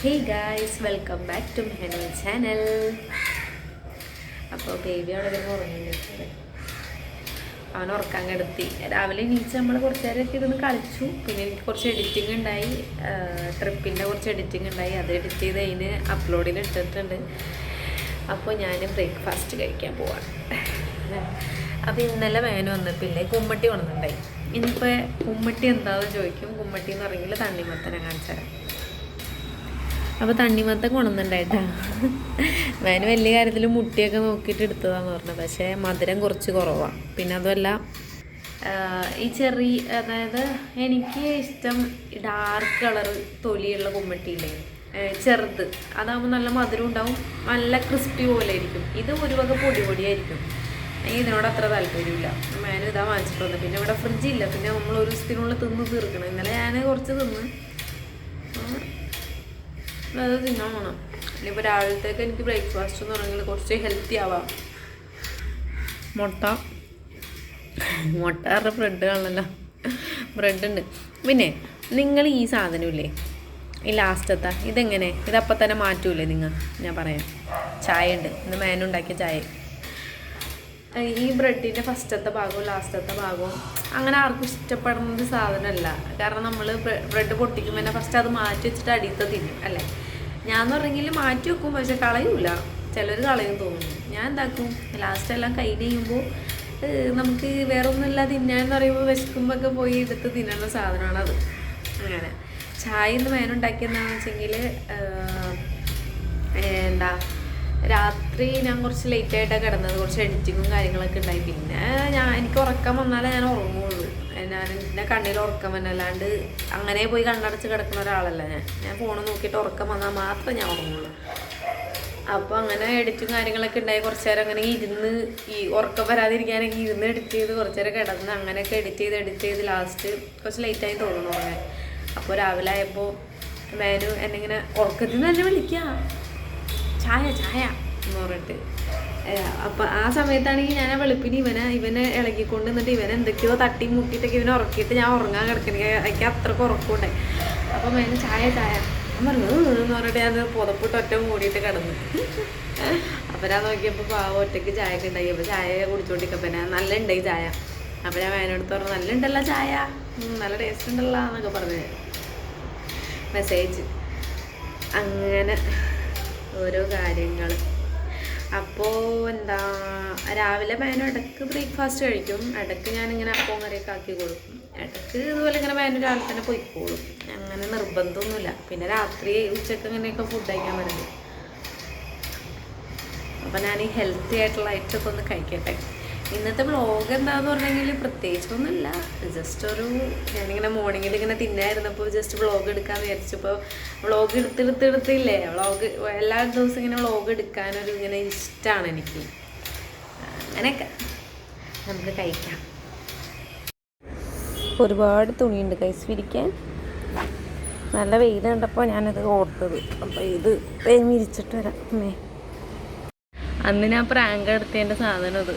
Hey guys, welcome back to my channel. അപ്പോൾ baby അവിടെ ഉറങ്ങിയിട്ടുണ്ട്. അവൻ ഉറക്കാൻ കിടത്തി. രാവിലെ എണീച്ച് നമ്മൾ കുറച്ച് നേരമൊക്കെ ഇരുന്ന് കളിച്ചു. പിന്നെ എനിക്ക് കുറച്ച് എഡിറ്റിംഗ് ഉണ്ടായി, ട്രിപ്പിൻ്റെ കുറച്ച് എഡിറ്റിംഗ് ഉണ്ടായി. അത് എഡിറ്റ് ചെയ്ത് അതിന് അപ്ലോഡിൽ ഇട്ടിട്ടുണ്ട്. അപ്പോൾ ഞാൻ ബ്രേക്ക്ഫാസ്റ്റ് കഴിക്കാൻ പോവാണ്. അപ്പോൾ ഇന്നലെ വേന വന്നപ്പില്ലേ കുമ്മട്ടി വന്നിട്ടുണ്ടായി. ഇനിയിപ്പോൾ കുമ്മട്ടി എന്താണെന്ന് ചോദിക്കും. കുമ്മട്ടി എന്ന് പറഞ്ഞെങ്കിൽ തണ്ണിമത്തനെ കാണിച്ചു തരാം. അപ്പോൾ തണ്ണിമത്തൻ കൊണ്ടുവന്നിട്ടുണ്ടായിട്ടാ. ഞാൻ വലിയ കാര്യത്തിൽ മുട്ടിയൊക്കെ നോക്കിയിട്ട് എടുത്തതാന്ന് പറഞ്ഞത്. പക്ഷേ മധുരം കുറച്ച് കുറവാണ്. പിന്നെ അതുമല്ല ഈ ചെറിയ, അതായത് എനിക്ക് ഇഷ്ടം ഡാർക്ക് കളർ തൊലിയുള്ള കുമ്മട്ടിയില്ലേ, ചെറുത്. അതാകുമ്പോൾ നല്ല മധുരം ഉണ്ടാവും, നല്ല ക്രിസ്പി പോലെ ആയിരിക്കും. ഇത് ഒരു വക പൊടിയായിരിക്കും. ഇതിനോട് അത്ര താല്പര്യമില്ല. ഞാൻ ഇതാ വാങ്ങിച്ചിട്ട് വന്നത്. പിന്നെ ഇവിടെ ഫ്രിഡ്ജില്ല. പിന്നെ നമ്മൾ ഒരു ദിവസത്തിനുള്ളിൽ തിന്ന് തീർക്കണം. ഇന്നലെ ഞാൻ കുറച്ച് തിന്ന് അത് തിന്നാൻ വേണം. ഇനിയിപ്പോൾ രാവിലത്തേക്ക് എനിക്ക് ബ്രേക്ക്ഫാസ്റ്റ് എന്ന് പറഞ്ഞെങ്കിൽ കുറച്ച് ഹെൽത്തി ആവാം. മുട്ട പറഞ്ഞ ബ്രെഡ് കാണണല്ലോ, ബ്രെഡ് ഉണ്ട്. പിന്നെ നിങ്ങൾ ഈ സാധനമില്ലേ, ഈ ലാസ്റ്റത്തെ ഇതെങ്ങനെ, ഇതപ്പം തന്നെ മാറ്റൂലേ നിങ്ങൾ? ഞാൻ പറയാം. ചായ ഉണ്ട്, ഇന്ന് മേനുണ്ടാക്കിയ ചായ. ഈ ബ്രെഡിൻ്റെ ഫസ്റ്റത്തെ ഭാഗവും ലാസ്റ്റത്തെ ഭാഗവും അങ്ങനെ ആർക്കും ഇഷ്ടപ്പെടുന്ന സാധനമല്ല. കാരണം നമ്മൾ ബ്രെഡ് പൊട്ടിക്കുമ്പോൾ തന്നെ ഫസ്റ്റ് അത് മാറ്റി വെച്ചിട്ട് അടിയത്തെ തിന്നും അല്ലേ. ഞാൻ പറഞ്ഞെങ്കിൽ മാറ്റി വെക്കും, പക്ഷെ കളയൂല. ചിലർ കളയും തോന്നുന്നു. ഞാൻ എന്താക്കും, ലാസ്റ്റ് എല്ലാം കൈ ചെയ്യുമ്പോൾ നമുക്ക് വേറെ ഒന്നുമില്ല തിന്നാന്ന് പറയുമ്പോൾ വിശക്കുമ്പോൾ ഒക്കെ പോയി എടുത്ത് തിന്നുന്ന സാധനമാണത്. അങ്ങനെ ചായ ഇന്ന് മേനുണ്ടാക്കിയെന്താണെന്ന് വെച്ചെങ്കിൽ രാത്രി ഞാൻ കുറച്ച് ലേറ്റായിട്ടാണ് കിടന്നത്. കുറച്ച് എഡിറ്റിങ്ങും കാര്യങ്ങളൊക്കെ ഉണ്ടായി. പിന്നെ എനിക്ക് ഉറക്കം വന്നാലേ ഞാൻ ഉറങ്ങുള്ളൂ. എൻ്റെ കണ്ണിൽ ഉറക്കം വന്നല്ലാണ്ട് അങ്ങനെ പോയി കണ്ണടച്ച് കിടക്കുന്ന ഒരാളല്ല ഞാൻ ഫോൺ നോക്കിയിട്ട് ഉറക്കം വന്നാൽ മാത്രമേ ഞാൻ ഉറങ്ങുള്ളൂ. അപ്പോൾ അങ്ങനെ എഡിറ്റും കാര്യങ്ങളൊക്കെ ഉണ്ടായി. കുറച്ച് നേരം അങ്ങനെ ഇരുന്ന്, ഈ ഉറക്കം വരാതിരിക്കാനൊക്കെ ഇരുന്ന് എഡിറ്റ് ചെയ്ത് കുറച്ച് നേരം കിടന്ന് അങ്ങനെയൊക്കെ എഡിറ്റ് ചെയ്ത് ലാസ്റ്റ് കുറച്ച് ലേറ്റായി തോന്നുന്നു ഉറങ്ങാൻ. അപ്പോൾ രാവിലെ ആയപ്പോൾ മേനു എന്നെ ഇങ്ങനെ ഉറക്കത്തിൽ നിന്ന് തന്നെ വിളിക്കുക, ചായ എന്ന് പറഞ്ഞിട്ട്. അപ്പം ആ സമയത്താണെങ്കിൽ ഞാൻ വെളുപ്പിന് ഇവനെ ഇളകിക്കൊണ്ട് നിന്നിട്ട് ഇവനെ എന്തൊക്കെയോ തട്ടി മുട്ടിയിട്ടൊക്കെ ഇവനെ ഉറക്കിയിട്ട് ഞാൻ ഉറങ്ങാൻ കിടക്കണേ. എനിക്ക് അത്രയ്ക്ക് ഉറക്കമുണ്ടായി. അപ്പം മേനെ ചായ ഞാൻ പറഞ്ഞു എന്ന് പറഞ്ഞിട്ട് ഞാൻ പുതപ്പിട്ട് ഒറ്റ മൂടിയിട്ട് കിടന്നു. അപ്പം ഞാൻ നോക്കിയപ്പോൾ പാവം ഒറ്റയ്ക്ക് ചായ ഒക്കെ ഉണ്ടായി. അപ്പോൾ ചായ കുടിച്ചോണ്ടിരിക്കപ്പം ഞാൻ നല്ല ഉണ്ടായി ചായ. അപ്പം ഞാൻ മേനോടുത്ത് പറഞ്ഞു, നല്ല ഉണ്ടല്ലോ ചായ, നല്ല ടേസ്റ്റ് ഉണ്ടല്ലോ എന്നൊക്കെ പറഞ്ഞ് മെസ്സേജ്. അങ്ങനെ ഓരോ കാര്യങ്ങൾ. അപ്പോൾ രാവിലെ മേനു ഇടയ്ക്ക് ബ്രേക്ക്ഫാസ്റ്റ് കഴിക്കും. ഇടയ്ക്ക് ഞാനിങ്ങനെ അപ്പവും കറിയൊക്കെ ആക്കി കൊടുക്കും. ഇടയ്ക്ക് ഇതുപോലെ ഇങ്ങനെ മേനു രാവിലെ തന്നെ പോയിക്കോളും. അങ്ങനെ നിർബന്ധമൊന്നുമില്ല. പിന്നെ രാത്രി ഉച്ചക്ക് ഇങ്ങനെയൊക്കെ ഫുഡ് കഴിക്കാൻ പറ്റില്ല. അപ്പം ഞാൻ ഈ ഹെൽത്തി ആയിട്ടുള്ള ഐറ്റമൊക്കെ ഒന്ന് കഴിക്കട്ടെ. ഇന്നത്തെ വ്ളോഗ് എന്താണെന്ന് പറഞ്ഞെങ്കിൽ പ്രത്യേകിച്ചൊന്നുമില്ല. ജസ്റ്റ് ഞാനിങ്ങനെ മോർണിംഗിൽ ഇങ്ങനെ തിന്നായിരുന്നപ്പോൾ ജസ്റ്റ് വ്ളോഗ് എടുക്കാമെന്ന് വിചാരിച്ചപ്പോൾ വ്ളോഗ് എടുത്തില്ലേ. വ്ളോഗ് എല്ലാ ദിവസവും ഇങ്ങനെ വ്ളോഗ് എടുക്കാനൊരു ഇങ്ങനെ ഇഷ്ടമാണ് എനിക്ക്. അങ്ങനെയൊക്കെ നമുക്ക് കഴിക്കാം. ഒരുപാട് തുണിയുണ്ട് കൈസ് വിരിക്കാൻ. നല്ല വെയിൽ കണ്ടപ്പോൾ ഞാനത് ഓർത്തത്. അപ്പോൾ ഇത് വിരിച്ചിട്ട് വരാം. അന്ന് ഞാൻ പ്രാങ്ക് എടുത്തതിൻ്റെ സാധനം അത്.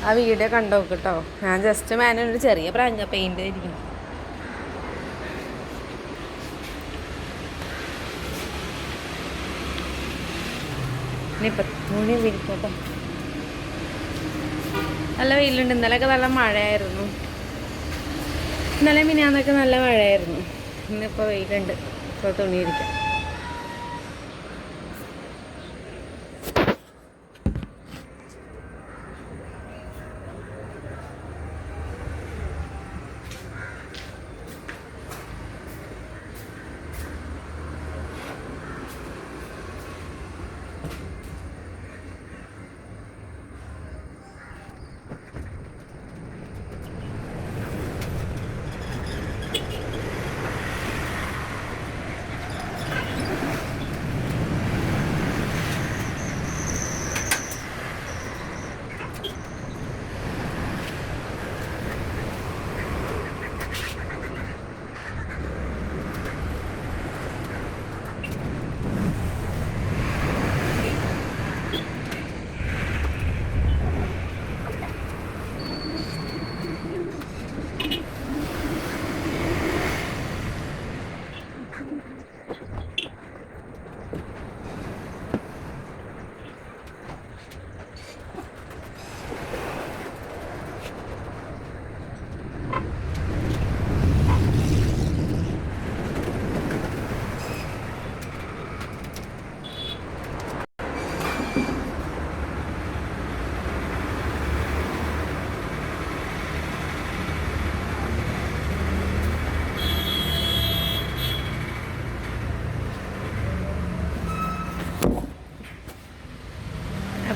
ആ വീഡിയോ കണ്ടു നോക്ക് കേട്ടോ. ഞാൻ ജസ്റ്റ് മേനൊരു ചെറിയ പ്രാങ്ക പെയിൻ്റ് ആയിരിക്കും. ഇനി 10 മണി വിരിക്കട്ടോ. നല്ല വെയിലുണ്ട്. ഇന്നലെയൊക്കെ നല്ല മഴയായിരുന്നു. ഇന്നലെ മിനിയാന്നൊക്കെ നല്ല മഴയായിരുന്നു. ഇന്നിപ്പോൾ വെയിലുണ്ട്. ഇപ്പോൾ തുണിയിരിക്കാം.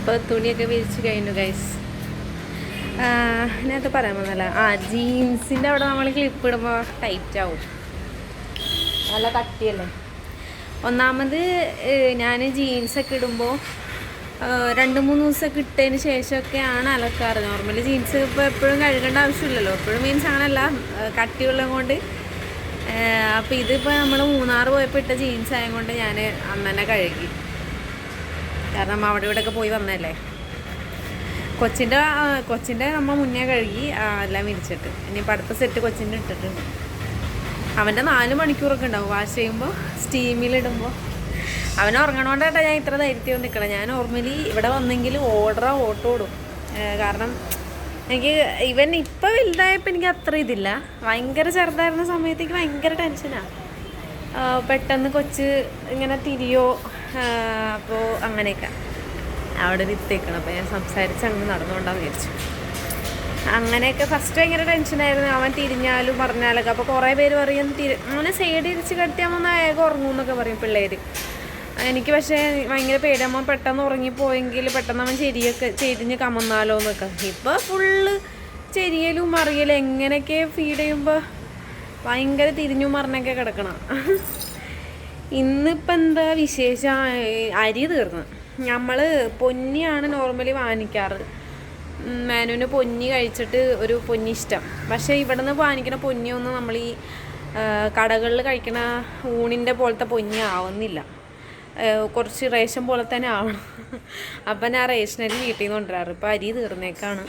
അപ്പോൾ തുണിയൊക്കെ വിരിച്ച് കഴിഞ്ഞു ഗൈസ്. ഞാനത് പറയാൻ വന്നല്ല, ജീൻസിൻ്റെ അവിടെ നമ്മൾ ക്ലിപ്പ് ഇടുമ്പോൾ ടൈറ്റ് ആവും, നല്ല കട്ടിയല്ലേ. ഒന്നാമത് ഞാൻ ജീൻസൊക്കെ ഇടുമ്പോൾ 2-3 ദിവസമൊക്കെ ഇട്ടതിന് ശേഷമൊക്കെയാണ് അലക്കാറ്. നോർമലി ജീൻസ് ഇപ്പോൾ എപ്പോഴും കഴുകേണ്ട ആവശ്യമില്ലല്ലോ, എപ്പോഴും മീൻസ് അങ്ങനെയല്ല, കട്ടിയുള്ളത് കൊണ്ട്. അപ്പോൾ ഇതിപ്പോൾ നമ്മൾ മൂന്നാർ പോയപ്പോൾ ഇട്ട ജീൻസ് ആയതുകൊണ്ട് ഞാൻ അന്ന് തന്നെ കഴുകി, കാരണം അവിടെ ഇവിടെയൊക്കെ പോയി വന്നതല്ലേ. കൊച്ചിൻ്റെ നമ്മൾ മുന്നേ കഴുകി എല്ലാം വിരിച്ചിട്ട്, ഇനിയിപ്പോൾ അടുത്ത സെറ്റ് കൊച്ചിൻ്റെ ഇട്ടിട്ടുണ്ട്. അവൻ്റെ 4 മണിക്കൂറൊക്കെ ഉണ്ടാവും വാഷ് ചെയ്യുമ്പോൾ, സ്റ്റീമിലിടുമ്പോൾ. അവൻ ഉറങ്ങണോണ്ടായിട്ടാ ഞാൻ ഇത്ര ധൈര്യത്തിൽ നിൽക്കണം. ഞാൻ നോർമലി ഇവിടെ വന്നെങ്കിൽ ഓട്ടോ ഓടും, കാരണം എനിക്ക് ഇവൻ ഇപ്പോൾ വലുതായപ്പോൾ എനിക്ക് അത്ര ഇതില്ല. ഭയങ്കര ചെറുതായിരുന്ന സമയത്തേക്ക് ഭയങ്കര ടെൻഷനാണ്, പെട്ടെന്ന് കൊച്ച് ഇങ്ങനെ തിരിയോ, അപ്പോൾ അങ്ങനെയൊക്കെ അവിടെ ഇരുത്തേക്കണം. അപ്പോൾ ഞാൻ സംസാരിച്ച് അങ്ങ് നടന്നുകൊണ്ടാന്ന് വിചാരിച്ചു. അങ്ങനെയൊക്കെ ഫസ്റ്റ് ഭയങ്കര ടെൻഷനായിരുന്നു, അവൻ തിരിഞ്ഞാലും പറഞ്ഞാലൊക്കെ. അപ്പോൾ കുറേ പേര് പറയും അങ്ങനെ സൈഡ് ഇരിച്ച് കെട്ടിയാൽ വേഗം ഉറങ്ങും എന്നൊക്കെ പറയും പിള്ളേർ. എനിക്ക് പക്ഷേ ഭയങ്കര പേടിയമ്മ പെട്ടെന്ന് ഉറങ്ങിപ്പോയെങ്കിൽ പെട്ടെന്ന് അവൻ ചെരിഞ്ഞ് കമന്നാലോ എന്നൊക്കെ. ഇപ്പോൾ ഫുള്ള് ചെരിയലും മറിയലും എങ്ങനെയൊക്കെ ഫീഡ് ചെയ്യുമ്പോൾ ഭയങ്കര തിരിഞ്ഞു മറിഞ്ഞൊക്കെ കിടക്കണം. ഇന്നിപ്പോൾ എന്താ വിശേഷം, അരി തീർന്ന്. നമ്മൾ പൊന്നിയാണ് നോർമലി വാങ്ങിക്കാറ്. മാനുവിന് പൊന്നി കഴിച്ചിട്ട് ഒരു പൊന്നി ഇഷ്ടം. പക്ഷേ ഇവിടെ നിന്ന് വാങ്ങിക്കുന്ന പൊന്നിയൊന്നും നമ്മൾ ഈ കടകളിൽ കഴിക്കണ ഊണിൻ്റെ പോലത്തെ പൊന്നി ആവുന്നില്ല, കുറച്ച് റേഷൻ പോലെ തന്നെ ആവണം. അപ്പം ഞാൻ റേഷനരി വീട്ടിൽ നിന്ന് കൊണ്ടുവരാറ്. ഇപ്പോൾ അരി തീർന്നേക്കാണ്.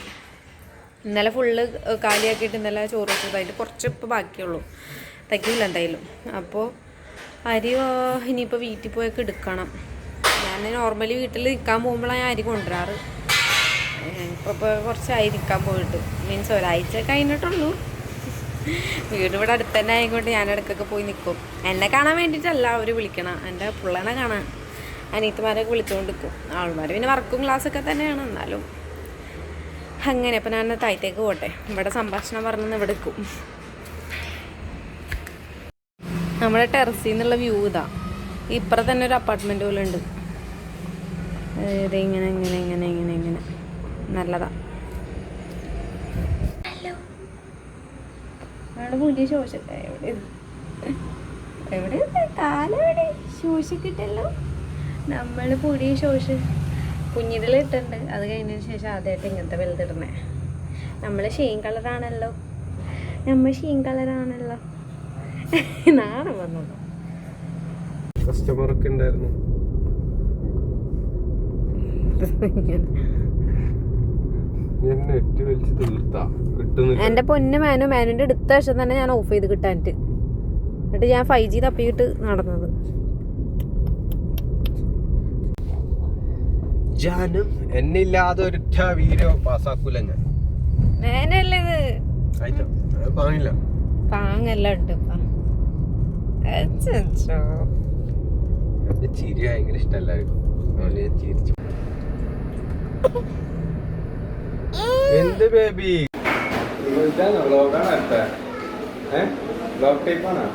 ഇന്നലെ ഫുള്ള് കാലിയാക്കിയിട്ട് ഇന്നലെ ചോറ് വെച്ചതായിട്ട് കുറച്ച് ഇപ്പോൾ ബാക്കിയുള്ളൂ, തയ്ക്കില്ല എന്തായാലും. അപ്പോൾ അരി ഇനിയിപ്പോൾ വീട്ടിൽ പോയൊക്കെ എടുക്കണം. ഞാൻ നോർമലി വീട്ടിൽ നിൽക്കാൻ പോകുമ്പോഴാണ് ഞാൻ അരി കൊണ്ടുവരാറ്. ഇപ്പോൾ കുറച്ചായി നിൽക്കാൻ പോയിട്ട്, മീൻസ് ഒരാഴ്ച കഴിഞ്ഞിട്ടുള്ളൂ. വീട് ഇവിടെ അടുത്ത് തന്നെ ആയതുകൊണ്ട് ഞാൻ ഇടയ്ക്കൊക്കെ പോയി നിൽക്കും. എന്നെ കാണാൻ വേണ്ടിയിട്ടല്ല അവർ വിളിക്കണം, എൻ്റെ പിള്ളേനെ കാണാൻ അനിയത്തിമാരൊക്കെ വിളിച്ചുകൊണ്ട് നിൽക്കും. ആൾമാർ പിന്നെ വർക്കും ക്ലാസ്സൊക്കെ തന്നെയാണ്, എന്നാലും അങ്ങനെ. അപ്പം ഞാൻ താഴത്തേക്ക് പോട്ടെ, ഇവിടെ സംഭാഷണം പറഞ്ഞെന്ന് ഇവിടെ നിൽക്കും. നമ്മുടെ ടെറസിൽ നിന്നുള്ള വ്യൂ ഇതാ. ഇപ്പുറത്ത് തന്നെ ഒരു അപ്പാർട്ട്മെൻറ്റ് പോലെ ഉണ്ട്. ഇങ്ങനെ ഇങ്ങനെ ഇങ്ങനെ ഇങ്ങനെ ഇങ്ങനെ നല്ലതാ. പുതിയ ശോഷൊക്കെ എവിടെ കാലെവിടെ ശോഷിക്കിട്ടല്ലോ. നമ്മൾ പുതിയ ശോഷ് കുഞ്ഞിതിലിട്ടുണ്ട്, അത് കഴിഞ്ഞതിന് ശേഷം ആദ്യമായിട്ട് ഇങ്ങനത്തെ വലുതിടണേ. നമ്മൾ ഷെയിം കളറാണല്ലോ, നാളെ വന്നോളൂ. കസ്റ്റമറൊക്കെ ഉണ്ടായിരുന്നു. എന്റെ പൊന്ന് മാനുവിന്റെ അടുത്ത വശം തന്നെ ഞാൻ ഓഫ് ചെയ്ത് കിട്ടാനിട്ട്, എന്നിട്ട് ഞാൻ 5G തപ്പിയിട്ട് നടന്നത്. എന്നില്ലാതെ ഒരൊറ്റ വീഡിയോ പാസ്സാക്കൂല ഞാൻ. മേനല്ലേ ഇത്, പാങ്ങല്ല ഉണ്ട്. ചിരി ഭയങ്കര ഇഷ്ടല്ലായിരുന്നു. എന്ത് ബേബി വ്ലോഗ് ടൈപ്പാണ്.